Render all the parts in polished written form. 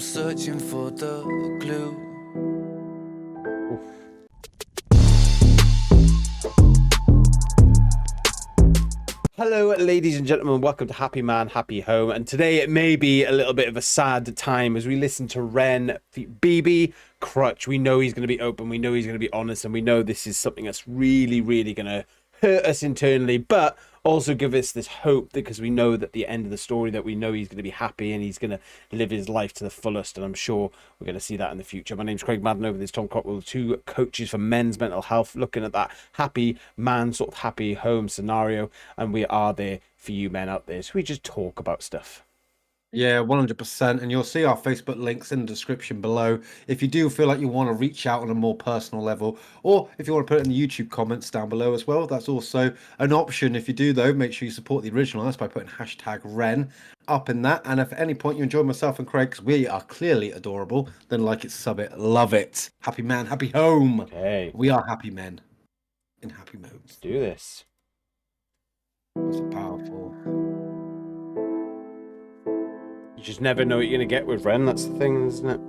searching for the glue. Hello, ladies and gentlemen. Welcome to Happy Man, Happy Home. And today it may be a little bit of a sad time as we listen to Ren, Bibi, Crutch. We know he's going to be open. We know he's going to be honest. And we know this is something that's really, really going to hurt us internally, but also give us this hope, because we know that the end of the story, that we know he's going to be happy and he's going to live his life to the fullest. And I'm sure we're going to see that in the future. My name's Craig Madden. Over this Tom Cockwell, two coaches for men's mental health, looking at that happy man, sort of happy home scenario. And we are there for you men out there. So we just talk about stuff. Yeah, 100%. And you'll see our Facebook links in the description below. If you do feel like you want to reach out on a more personal level, or if you want to put it in the YouTube comments down below as well, that's also an option. If you do, though, make sure you support the original. That's by putting #Ren up in that. And if at any point you enjoy myself and Craig, because we are clearly adorable, then like it, sub it, love it. Happy man, happy home. Okay. We are happy men in happy modes. Let's do this. That's powerful. You just never know what you're going to get with Ren. That's the thing, isn't it?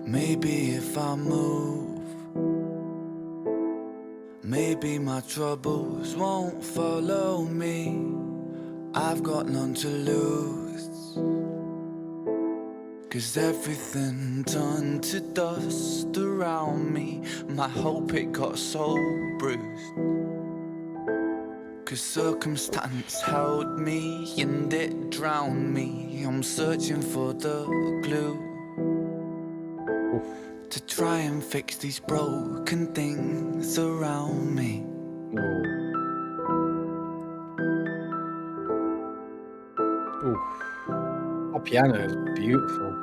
Maybe if I move, maybe my troubles won't follow me. I've got none to lose, 'cause everything turned to dust around me. My hope, it got so bruised, 'cause circumstance held me and it drowned me. I'm searching for the glue to try and fix these broken things around me. That piano is beautiful.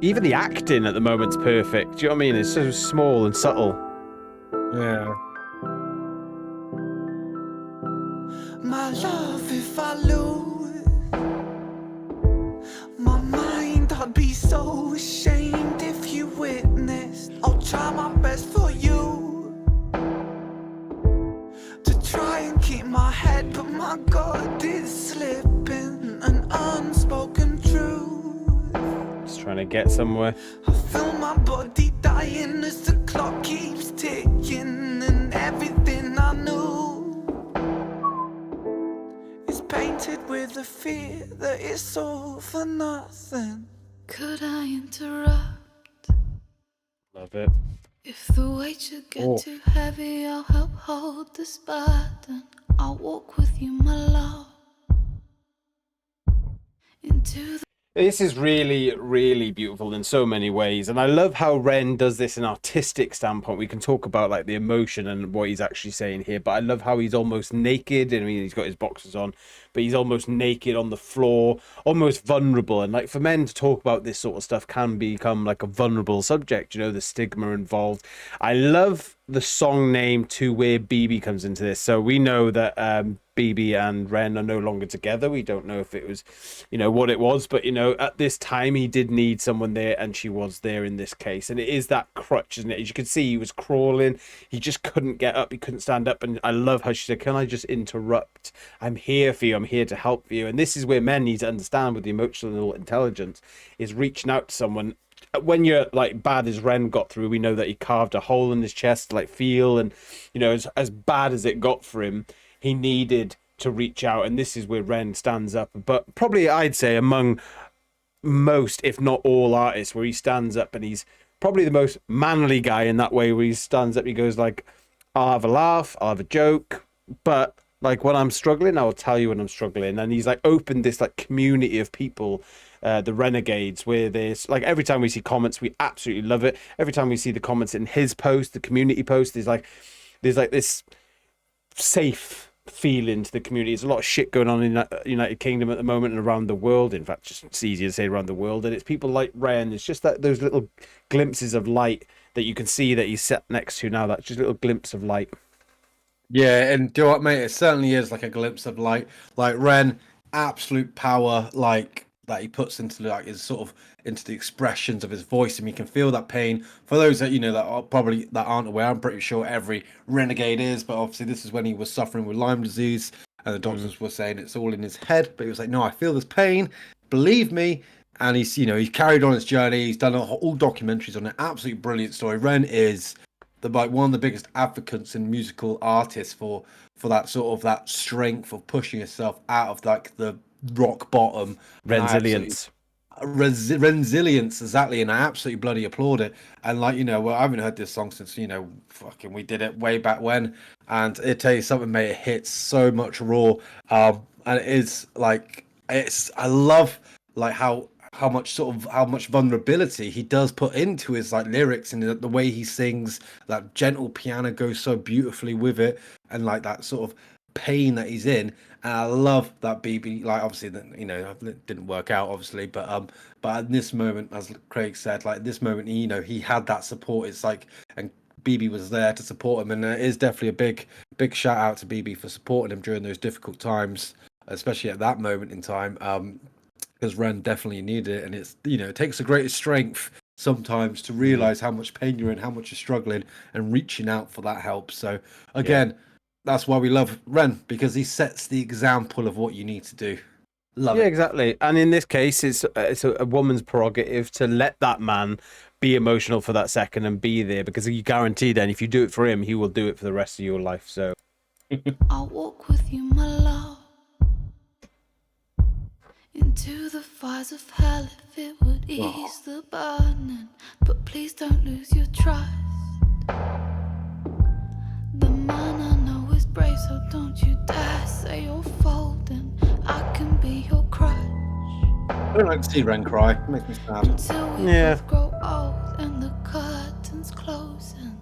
Even the acting at the moment's perfect. Do you know what I mean? It's so small and subtle. Yeah. My love, if I lose my mind, I'd be so ashamed if you witnessed. I'll try my best for you to try and keep my head, but my God, it's slipping. An unspoken truth. Just trying to get somewhere. I feel my body dying as the clock keeps ticking, and everything I knew is painted with the fear that it's all for nothing. Could I interrupt? Love it. If the weight should get too heavy, I'll help hold this burden. I'll walk with you, my love, into the... This is really, really beautiful in so many ways. And I love how Ren does this in an artistic standpoint. We can talk about like the emotion and what he's actually saying here, but I love how he's almost naked. I mean, he's got his boxers on, but he's almost naked on the floor, almost vulnerable. And like, for men to talk about this sort of stuff can become like a vulnerable subject, you know, the stigma involved. I love the song name to where Bibi comes into this. So we know that Bibi and Ren are no longer together. We don't know if it was, you know, what it was, but you know, at this time he did need someone there, and she was there in this case. And it is that crutch, isn't it? As you can see, he was crawling, he just couldn't get up, he couldn't stand up. And I love how she said, "Can I just interrupt? I'm here for you, I'm here to help you." And this is where men need to understand with the emotional intelligence, is reaching out to someone. When you're like bad as Ren got through, we know that he carved a hole in his chest to like feel, and you know, as bad as it got for him, he needed to reach out. And this is where Ren stands up, but probably I'd say among most, if not all, artists, where he stands up, and he's probably the most manly guy in that way, where he stands up, he goes like, "I'll have a laugh, I'll have a joke, but like when I'm struggling, I will tell you when I'm struggling." And he's like opened this like community of people, the Renegades, where there's like, every time we see comments, we absolutely love it. Every time we see the comments in his post, the community post, there's like this safe feeling to the community. There's a lot of shit going on in the United Kingdom at the moment and around the world. In fact, just it's easier to say around the world. And it's people like Ren. It's just that those little glimpses of light that you can see that he's sat next to now. That's just a little glimpse of light. Yeah, and do you know what, mate? It certainly is like a glimpse of light. Like Ren, absolute power, like that he puts into like his sort of into the expressions of his voice, and you can feel that pain. For those that that are probably that aren't aware, I'm pretty sure every renegade is, but obviously this is when he was suffering with Lyme disease, and the doctors were saying it's all in his head. But he was like, no, I feel this pain, believe me. And he's he's carried on his journey. He's done all documentaries on it. Absolutely brilliant story. Ren is one of the biggest advocates and musical artists for that sort of that strength of pushing yourself out of like the rock bottom. Resilience. Resilience, exactly. And I absolutely bloody applaud it. And like well, I haven't heard this song since fucking we did it way back when. And it tell you something, mate, it hits so much raw. And it is like I love like how much vulnerability he does put into his like lyrics, and the way he sings. That gentle piano goes so beautifully with it, and like that sort of pain that he's in. And I love that Bibi, like obviously that it didn't work out obviously, but at this moment, as Craig said, like this moment, he had that support. It's like, and Bibi was there to support him, and it is definitely a big shout out to Bibi for supporting him during those difficult times, especially at that moment in time. Because Ren definitely needed it, and it's it takes a great strength sometimes to realize how much pain you're in, how much you're struggling, and reaching out for that help. So again, that's why we love Ren, because he sets the example of what you need to do. Love it. Exactly. And in this case, it's a woman's prerogative to let that man be emotional for that second and be there, because you guarantee then if you do it for him, he will do it for the rest of your life. So I'll walk with you, my love, into the fires of hell if it would ease the burning. But please don't lose your trust. The man I know is brave, so don't you dare say you're folding. I can be your crutch I don't like to see Ren cry. It makes me sad. until we both grow old and the curtains closing.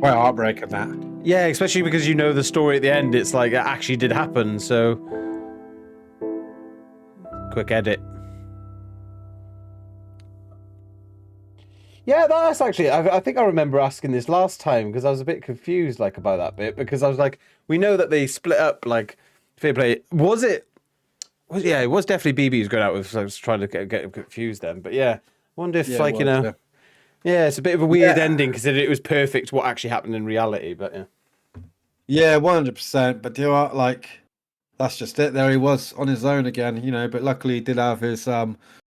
Quite heartbreaking that. yeah, especially because the story at the end. It's like it actually did happen. So quick edit. Yeah, that's actually. I think I remember asking this last time because I was a bit confused, like about that bit, because I was like, we know that they split up. Like, fair play. Was it? Yeah, it was definitely Bibi who's going out with. So I was trying to get confused then, but yeah, wonder if yeah, it's a bit of a weird ending considering it was perfect what actually happened in reality. But yeah, 100%. But do you know what? Like, that's just it. There he was on his own again, But luckily, he did have his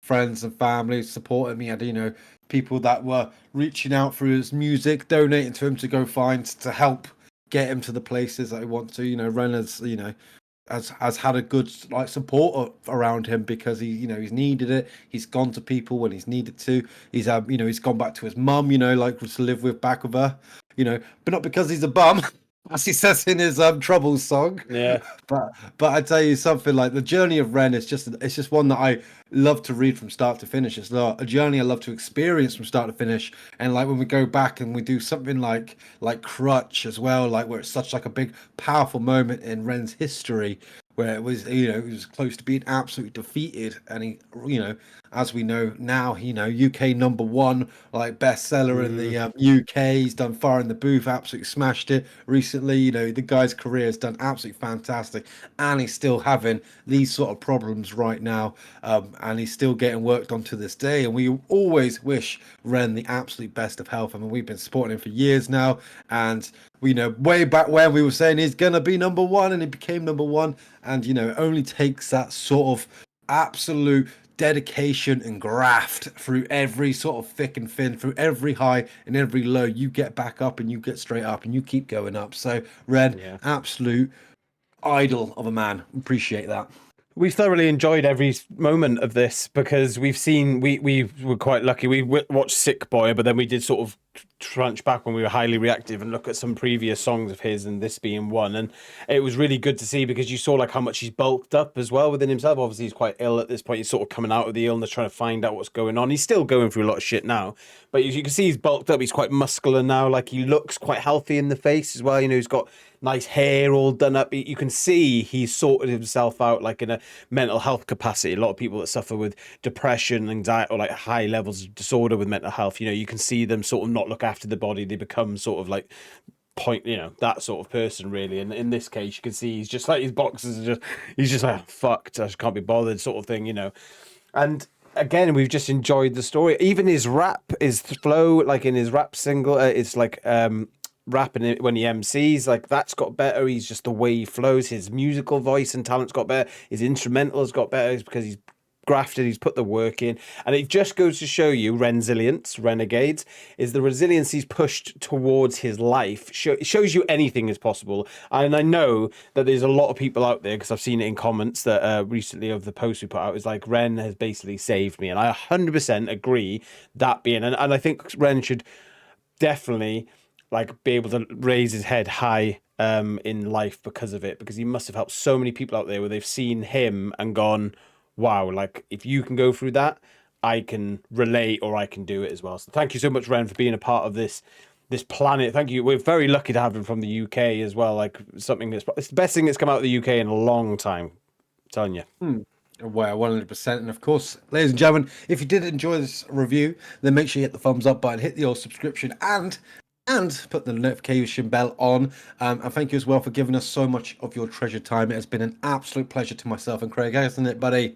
friends and family support him. He had, people that were reaching out through his music, donating to him to go find to help get him to the places that he wants to. Ren has had a good like support around him because he's needed it. He's gone to people when he's needed to. He's he's gone back to his mum, like to live back with her, but not because he's a bum. As he says in his Troubles song. yeah, But I tell you something, like the journey of Ren is just one that I love to read from start to finish. It's a journey I love to experience from start to finish. And like when we go back and we do something like Crutch as well, like where it's such like a big powerful moment in Ren's history, where it was it was close to being absolutely defeated, and he as we know now, UK number one, like bestseller in the UK. He's done Fire in the Booth, absolutely smashed it recently. The guy's career has done absolutely fantastic, and he's still having these sort of problems right now, and he's still getting worked on to this day. And we always wish Ren the absolute best of health. I mean, we've been supporting him for years now, and we know way back when we were saying he's gonna be number one, and he became number one. And it only takes that sort of absolute dedication and graft through every sort of thick and thin, through every high and every low. You get back up and you get straight up and you keep going up. So Ren, absolute idol of a man. Appreciate that. We thoroughly enjoyed every moment of this because we were quite lucky. We watched Sick Boy, but then we did sort of crunch back when we were highly reactive and look at some previous songs of his, and this being one. And it was really good to see because you saw like how much he's bulked up as well within himself. Obviously, he's quite ill at this point. He's sort of coming out of the illness, trying to find out what's going on. He's still going through a lot of shit now, but as you can see, he's bulked up. He's quite muscular now. Like he looks quite healthy in the face as well. You know, he's got nice hair all done up. You can see he's sorted himself out like in a mental health capacity. A lot of people that suffer with depression, anxiety, or like high levels of disorder with mental health, you know, you can see them sort of not look after the body. They become sort of like that sort of person really. And in this case, you can see he's just like his boxes are he's just like, fucked, I just can't be bothered sort of thing, you know. And again, we've just enjoyed the story. Even his rap, his flow, like in his rap single, it's like rapping it when he MCs, like that's got better. He's just the way he flows, his musical voice and talent's got better, his instrumental has got better. It's because he's grafted, he's put the work in, and it just goes to show you Renegades is the resilience he's pushed towards his life. It shows you anything is possible. And I know that there's a lot of people out there, because I've seen it in comments that recently of the post we put out, is like, Ren has basically saved me, and I 100% agree that being, and I think Ren should definitely like be able to raise his head high in life because of it, because he must have helped so many people out there where they've seen him and gone, wow, like if you can go through that, I can relate, or I can do it as well. So thank you so much, Ren, for being a part of this planet. Thank you. We're very lucky to have him from the UK as well. Like something it's the best thing that's come out of the UK in a long time. I'm telling you. Well, 100%. And of course, ladies and gentlemen, if you did enjoy this review, then make sure you hit the thumbs up button, hit the old subscription, and put the notification bell on. And thank you as well for giving us so much of your treasured time. It has been an absolute pleasure to myself and Craig, hasn't it, buddy?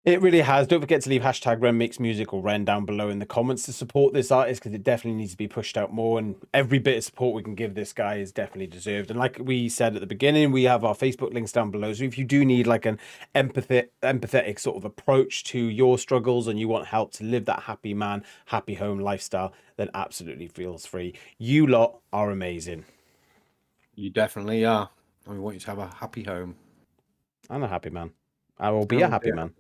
It really has. Don't forget to leave hashtag Ren Makes Music or Ren down below in the comments to support this artist, because it definitely needs to be pushed out more, and every bit of support we can give this guy is definitely deserved. And like we said at the beginning, we have our Facebook links down below, so if you do need like an empathetic sort of approach to your struggles and you want help to live that happy man, happy home lifestyle, then absolutely feel free. You lot are amazing. You definitely are. And we want you to have a happy home. I'm a happy man. I will be a happy man.